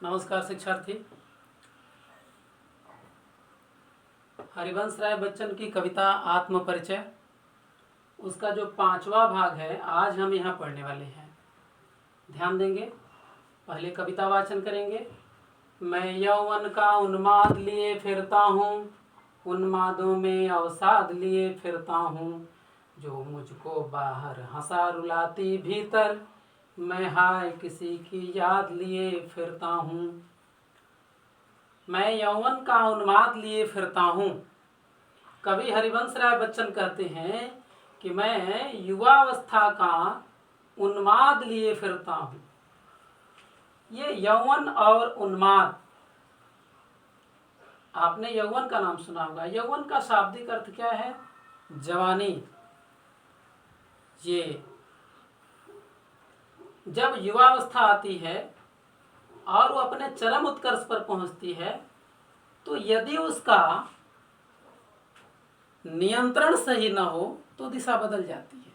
नमस्कार शिक्षार्थी। हरिवंश राय बच्चन की कविता आत्मपरिचय, उसका जो 5वां भाग है आज हम यहाँ पढ़ने वाले हैं। ध्यान देंगे। पहले कविता वाचन करेंगे। मैं यौवन का उन्माद लिए फिरता हूँ, उन्मादों में अवसाद लिए फिरता हूँ, जो मुझको बाहर हंसा रुलाती भीतर, मैं हाय किसी की याद लिए फिरता हूँ। मैं यौवन का उन्माद लिए फिरता हूँ। कवि हरिवंश राय बच्चन कहते हैं कि मैं युवावस्था का उन्माद लिए फिरता हूँ। ये यौवन और उन्माद, आपने यौवन का नाम सुना होगा। यौवन का शाब्दिक अर्थ क्या है? जवानी। ये जब युवावस्था आती है और वो अपने चरम उत्कर्ष पर पहुंचती है, तो यदि उसका नियंत्रण सही न हो तो दिशा बदल जाती है।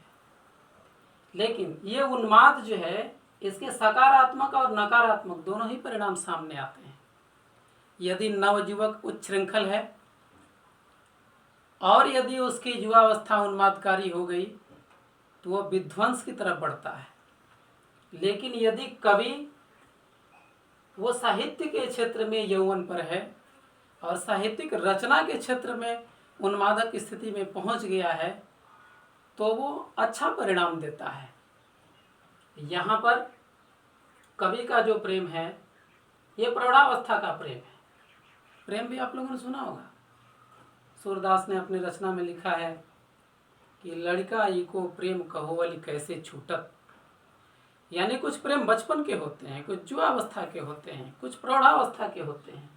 लेकिन ये उन्माद जो है, इसके सकारात्मक और नकारात्मक दोनों ही परिणाम सामने आते हैं। यदि नवयुवक उच्छृंखल है और यदि उसकी युवावस्था उन्मादकारी हो गई तो वह विध्वंस की तरफ बढ़ता है। लेकिन यदि कवि वो साहित्य के क्षेत्र में यौवन पर है और साहित्यिक रचना के क्षेत्र में उन्मादक स्थिति में पहुंच गया है, तो वो अच्छा परिणाम देता है। यहाँ पर कवि का जो प्रेम है, ये प्रौढ़ावस्था का प्रेम है। प्रेम भी आप लोगों ने सुना होगा। सूरदास ने अपनी रचना में लिखा है कि लड़का ई को प्रेम कहोवल कैसे छूटत। यानी कुछ प्रेम बचपन के होते हैं, कुछ युवावस्था के होते हैं, कुछ प्रौढ़ावस्था के होते हैं।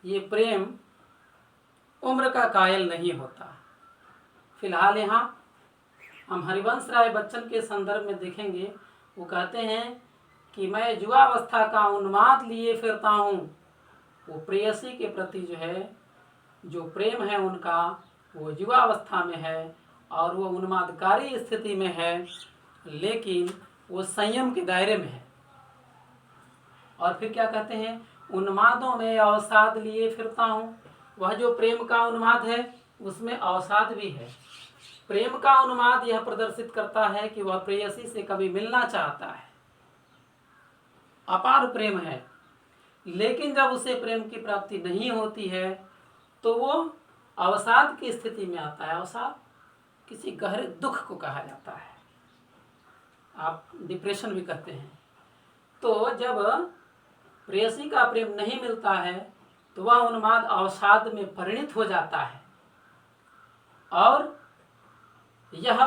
ये प्रेम उम्र का कायल नहीं होता। फिलहाल यहाँ हम हरिवंश राय बच्चन के संदर्भ में देखेंगे। वो कहते हैं कि मैं युवावस्था का उन्माद लिए फिरता हूँ। वो प्रेयसी के प्रति जो है, जो प्रेम है उनका, वो युवावस्था में है और वो उन्मादकारी स्थिति में है, लेकिन वो संयम के दायरे में है। और फिर क्या कहते हैं? उन्मादों में अवसाद लिए फिरता हूँ। वह जो प्रेम का उन्माद है उसमें अवसाद भी है। प्रेम का उन्माद यह प्रदर्शित करता है कि वह प्रेयसी से कभी मिलना चाहता है, अपार प्रेम है, लेकिन जब उसे प्रेम की प्राप्ति नहीं होती है तो वो अवसाद की स्थिति में आता है। अवसाद किसी गहरे दुख को कहा जाता है, आप डिप्रेशन भी कहते हैं। तो जब प्रेयसी का प्रेम नहीं मिलता है तो वह उन्माद अवसाद में परिणित हो जाता है। और यह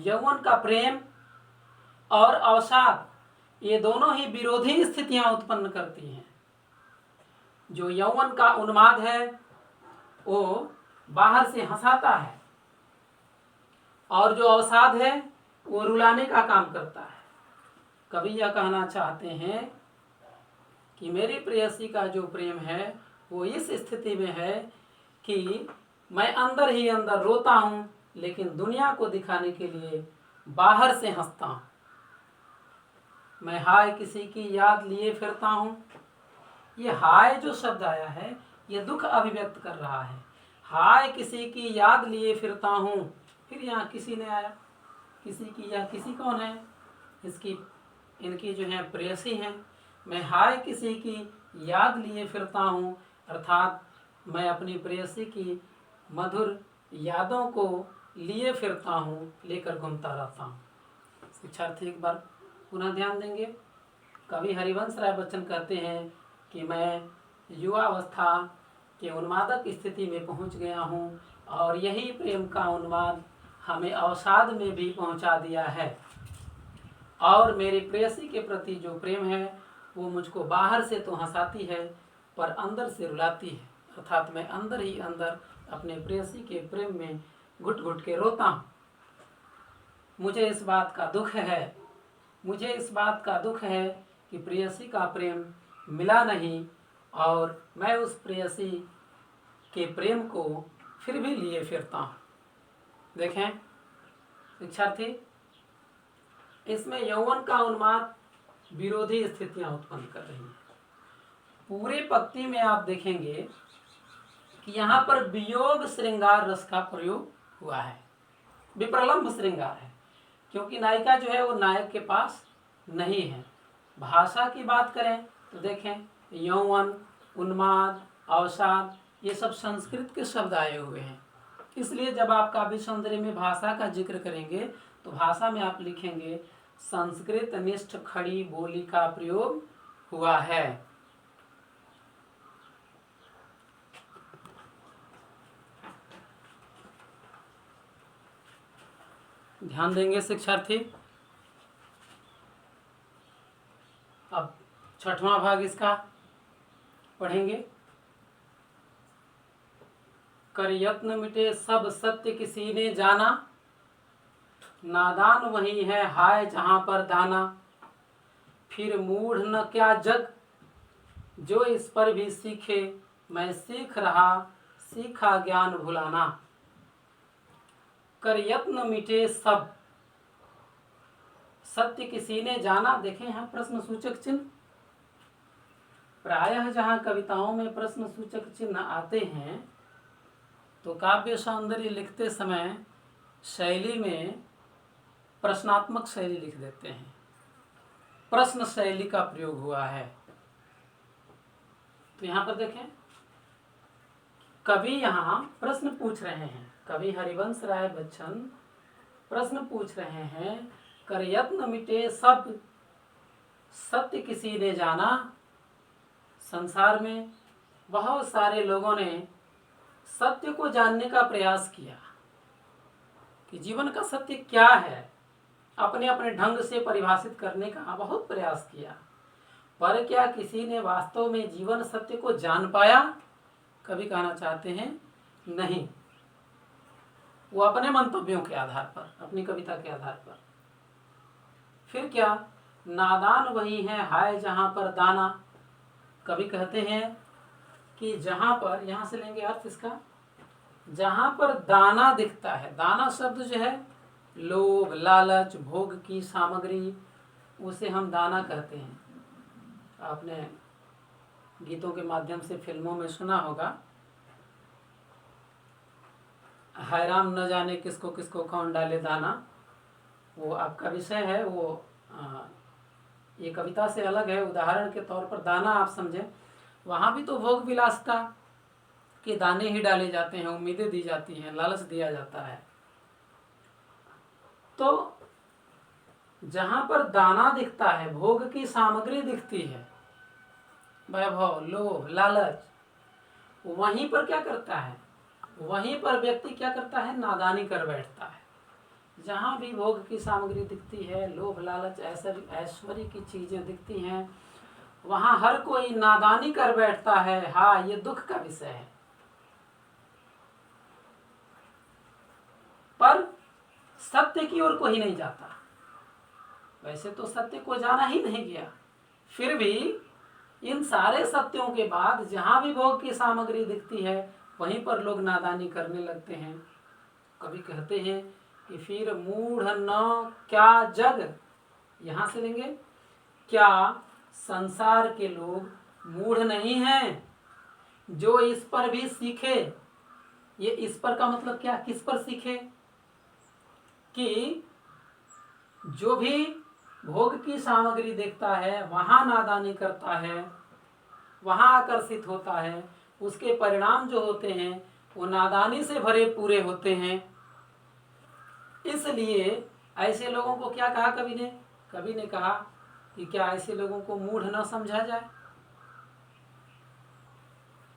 यौवन का प्रेम और अवसाद, ये दोनों ही विरोधी स्थितियां उत्पन्न करती हैं। जो यौवन का उन्माद है वो बाहर से हंसाता है और जो अवसाद है वो रुलाने का काम करता है। कवि यह कहना चाहते हैं कि मेरी प्रेयसी का जो प्रेम है वो इस स्थिति में है कि मैं अंदर ही अंदर रोता हूँ, लेकिन दुनिया को दिखाने के लिए बाहर से हंसता हूँ। मैं हाय किसी की याद लिए फिरता हूँ। ये हाय जो शब्द आया है, ये दुख अभिव्यक्त कर रहा है। हाय किसी की याद लिए फिरता हूँ। फिर यहाँ किसी ने आया, किसी की, यह किसी कौन है? इनकी जो है प्रेयसी हैं। मैं हाय किसी की याद लिए फिरता हूँ, अर्थात मैं अपनी प्रेयसी की मधुर यादों को लिए फिरता हूँ, लेकर घूमता रहता हूँ। शिक्षार्थी एक बार पुनः ध्यान देंगे। कवि हरिवंश राय बच्चन कहते हैं कि मैं युवावस्था के उन्मादक स्थिति में पहुँच गया हूँ और यही प्रेम का उन्माद हमें अवसाद में भी पहुँचा दिया है। और मेरी प्रेयसी के प्रति जो प्रेम है वो मुझको बाहर से तो हंसाती है पर अंदर से रुलाती है, अर्थात मैं अंदर ही अंदर अपने प्रेयसी के प्रेम में घुट घुट के रोता हूँ। मुझे इस बात का दुख है कि प्रेयसी का प्रेम मिला नहीं और मैं उस प्रेयसी के प्रेम को फिर भी लिए फिरता हूँ। देखें शिक्षार्थी, इसमें यौवन का उन्माद विरोधी स्थितियां उत्पन्न कर रही हैं। पूरे पंक्ति में आप देखेंगे कि यहाँ पर वियोग श्रृंगार रस का प्रयोग हुआ है, विप्रलंब श्रृंगार है, क्योंकि नायिका जो है वो नायक के पास नहीं है। भाषा की बात करें तो देखें यौवन, उन्माद, अवसाद, ये सब संस्कृत के शब्द आए हुए हैं। इसलिए जब आप काव्य सौंदर्य में भाषा का जिक्र करेंगे तो भाषा में आप लिखेंगे संस्कृत निष्ठ खड़ी बोली का प्रयोग हुआ है। ध्यान देंगे शिक्षार्थी। अब छठवां भाग इसका पढ़ेंगे। कर यत्न मिटे सब सत्य किसी ने जाना, नादान वही है हाय जहां पर दाना। फिर मूढ़ न क्या जग जो इस पर भी सीखे, मैं सीख रहा सीखा ज्ञान भुलाना। कर यत्न मिटे सब सत्य किसी ने जाना। देखें यहाँ प्रश्न सूचक चिन्ह, प्रायः जहाँ कविताओं में प्रश्न सूचक चिन्ह आते हैं तो काव्य सौंदर्य लिखते समय शैली में प्रश्नात्मक शैली लिख देते हैं, प्रश्न शैली का प्रयोग हुआ है। तो यहाँ पर देखें कवि यहाँ प्रश्न पूछ रहे हैं, कवि हरिवंश राय बच्चन प्रश्न पूछ रहे हैं, कर यत्न मिटे सब सत्य किसी ने जाना। संसार में बहुत सारे लोगों ने सत्य को जानने का प्रयास किया कि जीवन का सत्य क्या है, अपने अपने ढंग से परिभाषित करने का बहुत प्रयास किया, पर क्या किसी ने वास्तव में जीवन सत्य को जान पाया? कवि कहना चाहते हैं नहीं। वो अपने मंतव्यों के आधार पर, अपनी कविता के आधार पर। फिर क्या, नादान वही है हाय जहां पर दाना। कवि कहते हैं कि जहां पर, यहां से लेंगे अर्थ इसका, जहां पर दाना दिखता है, दाना शब्द जो है लोभ, लालच, भोग की सामग्री, उसे हम दाना कहते हैं। आपने गीतों के माध्यम से फिल्मों में सुना होगा, हाय राम न जाने किसको किसको कौन डाले दाना। वो आपका विषय है, वो ये कविता से अलग है। उदाहरण के तौर पर दाना आप समझें, वहाँ भी तो भोग विलासता के दाने ही डाले जाते हैं, उम्मीदें दी जाती हैं, लालच दिया जाता है। तो जहाँ पर दाना दिखता है, भोग की सामग्री दिखती है, वैभव, लोभ, लालच, वहीं पर क्या करता है, वहीं पर व्यक्ति क्या करता है, नादानी कर बैठता है। जहाँ भी भोग की सामग्री दिखती है, लोभ, लालच, ऐश्वर्य की चीजें दिखती हैं, वहाँ हर कोई नादानी कर बैठता है। हाँ, ये दुख का विषय है। पर सत्य की ओर कोई नहीं जाता। वैसे तो सत्य को जाना ही नहीं गया, फिर भी इन सारे सत्यों के बाद जहाँ भी भोग की सामग्री दिखती है, वहीं पर लोग नादानी करने लगते हैं। कभी कहते हैं कि फिर मूढ़ न क्या जग, यहाँ से लेंगे, क्या संसार के लोग मूढ़ नहीं हैं जो इस पर भी सीखे। ये इस पर का मतलब क्या, किस पर सीखे, कि जो भी भोग की सामग्री देखता है वहाँ नादानी करता है, वहाँ आकर्षित होता है, उसके परिणाम जो होते हैं वो नादानी से भरे पूरे होते हैं। इसलिए ऐसे लोगों को क्या कहा कवि ने, कवि ने कहा कि क्या ऐसे लोगों को मूढ़ न समझा जाए,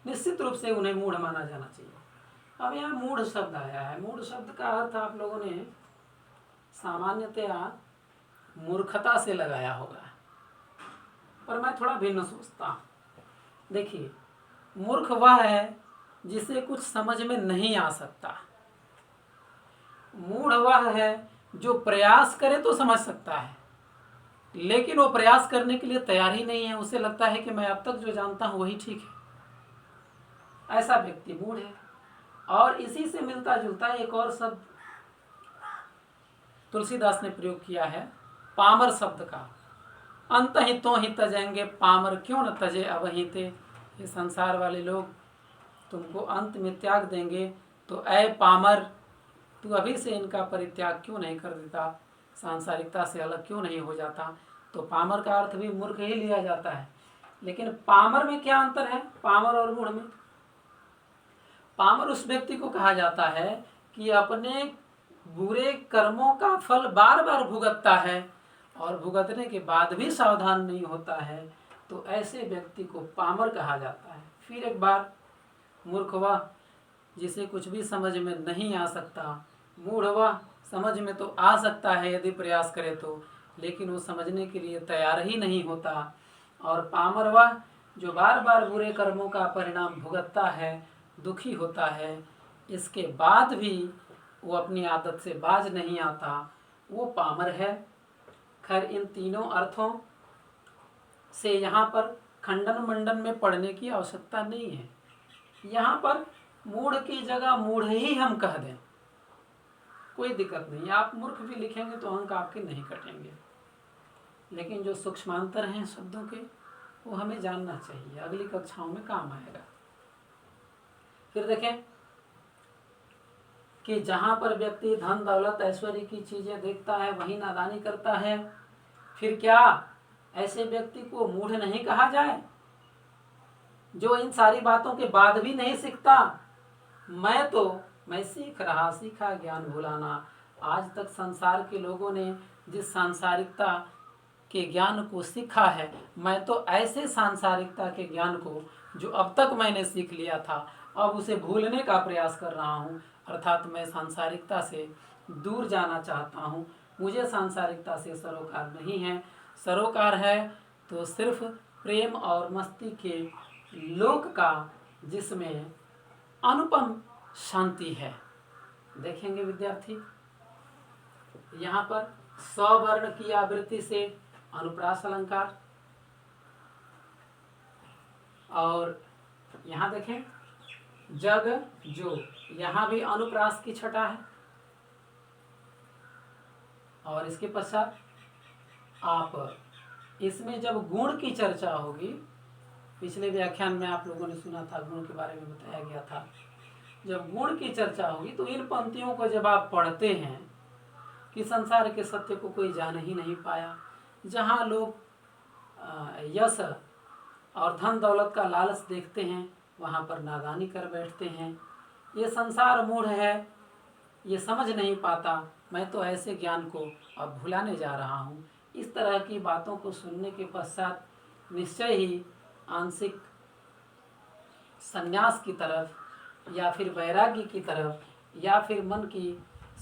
निश्चित रूप से उन्हें मूढ़ माना जाना चाहिए। अब यहाँ मूढ़ शब्द आया है, मूढ़ शब्द का अर्थ आप लोगों ने सामान्यतया मूर्खता से लगाया होगा, पर मैं थोड़ा भिन्न सोचता हूँ। देखिए, मूर्ख वह है जिसे कुछ समझ में नहीं आ सकता, मूढ़ वह है जो प्रयास करे तो समझ सकता है, लेकिन वो प्रयास करने के लिए तैयार ही नहीं है। उसे लगता है कि मैं अब तक जो जानता हूँ वही ठीक है। ऐसा व्यक्ति मूढ़ है। और इसी से मिलता जुलता एक और शब्द तुलसीदास ने प्रयोग किया है, पामर शब्द का। अंतहितो ही तजेंगे पामर क्यों न तजे अवहिते। ये संसार वाले लोग तुमको अंत में त्याग देंगे, तो ऐ पामर तू अभी से इनका परित्याग क्यों नहीं कर देता, सांसारिकता से अलग क्यों नहीं हो जाता। तो पामर का अर्थ भी मूर्ख ही लिया जाता है, लेकिन पामर में क्या अंतर है, पामर और मूढ़ में। पामर उस व्यक्ति को कहा जाता है कि अपने बुरे कर्मों का फल बार बार भुगतता है और भुगतने के बाद भी सावधान नहीं होता है, तो ऐसे व्यक्ति को पामर कहा जाता है। फिर एक बार मूर्ख वह जिसे कुछ भी समझ में नहीं आ सकता, मूढ़ वह समझ में तो आ सकता है यदि प्रयास करे तो, लेकिन वो समझने के लिए तैयार ही नहीं होता। और पामर वह जो बार बार बुरे कर्मों का परिणाम भुगतता है, दुखी होता है, इसके बाद भी वो अपनी आदत से बाज नहीं आता, वो पामर है। खैर इन तीनों अर्थों से यहाँ पर खंडन मंडन में पढ़ने की आवश्यकता नहीं है। यहाँ पर मूढ़ की जगह मूढ़ ही हम कह दें, कोई दिक्कत नहीं। आप मूर्ख भी लिखेंगे तो अंक आपके नहीं कटेंगे, लेकिन जो सूक्ष्मांतर हैं शब्दों के वो हमें जानना चाहिए, अगली कक्षाओं में काम आएगा। फिर देखें कि जहाँ पर व्यक्ति धन दौलत ऐश्वर्य की चीजें देखता है वहीं नादानी करता है, फिर क्या ऐसे व्यक्ति को मूढ़ नहीं कहा जाए जो इन सारी बातों के बाद भी नहीं सीखता। मैं सीख रहा, सीखा ज्ञान भुलाना। आज तक संसार के लोगों ने जिस सांसारिकता के ज्ञान को सीखा है, मैं तो ऐसे सांसारिकता के ज्ञान को जो अब तक मैंने सीख लिया था अब उसे भूलने का प्रयास कर रहा हूँ। अर्थात मैं सांसारिकता से दूर जाना चाहता हूँ। मुझे सांसारिकता से सरोकार नहीं है, सरोकार है तो सिर्फ प्रेम और मस्ती के लोक का, जिसमें अनुपम शांति है। देखेंगे विद्यार्थी, यहाँ पर स्वर्ण की आवृत्ति से अनुप्रास अलंकार, और यहाँ देखें जग जो, यहाँ भी अनुप्रास की छटा है। और इसके पश्चात आप इसमें जब गुण की चर्चा होगी, पिछले व्याख्यान में आप लोगों ने सुना था गुण के बारे में बताया गया था, जब गुण की चर्चा होगी तो इन पंक्तियों को जब आप पढ़ते हैं कि संसार के सत्य को कोई जान ही नहीं पाया, जहाँ लोग यश और धन दौलत का लालच देखते हैं वहाँ पर नादानी कर बैठते हैं। ये संसार मूढ़ है, ये समझ नहीं पाता, मैं तो ऐसे ज्ञान को अब भुलाने जा रहा हूँ। इस तरह की बातों को सुनने के पश्चात निश्चय ही आंशिक संन्यास की तरफ या फिर वैराग्य की तरफ या फिर मन की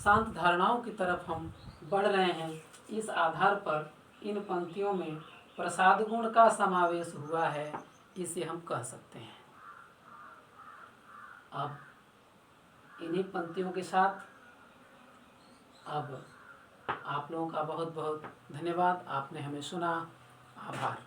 शांत धारणाओं की तरफ हम बढ़ रहे हैं। इस आधार पर इन पंक्तियों में प्रसाद गुण का समावेश हुआ है, इसे हम कह सकते हैं। अब इन्हीं पंक्तियों के साथ अब आप लोगों का बहुत बहुत धन्यवाद। आपने हमें सुना, आभार।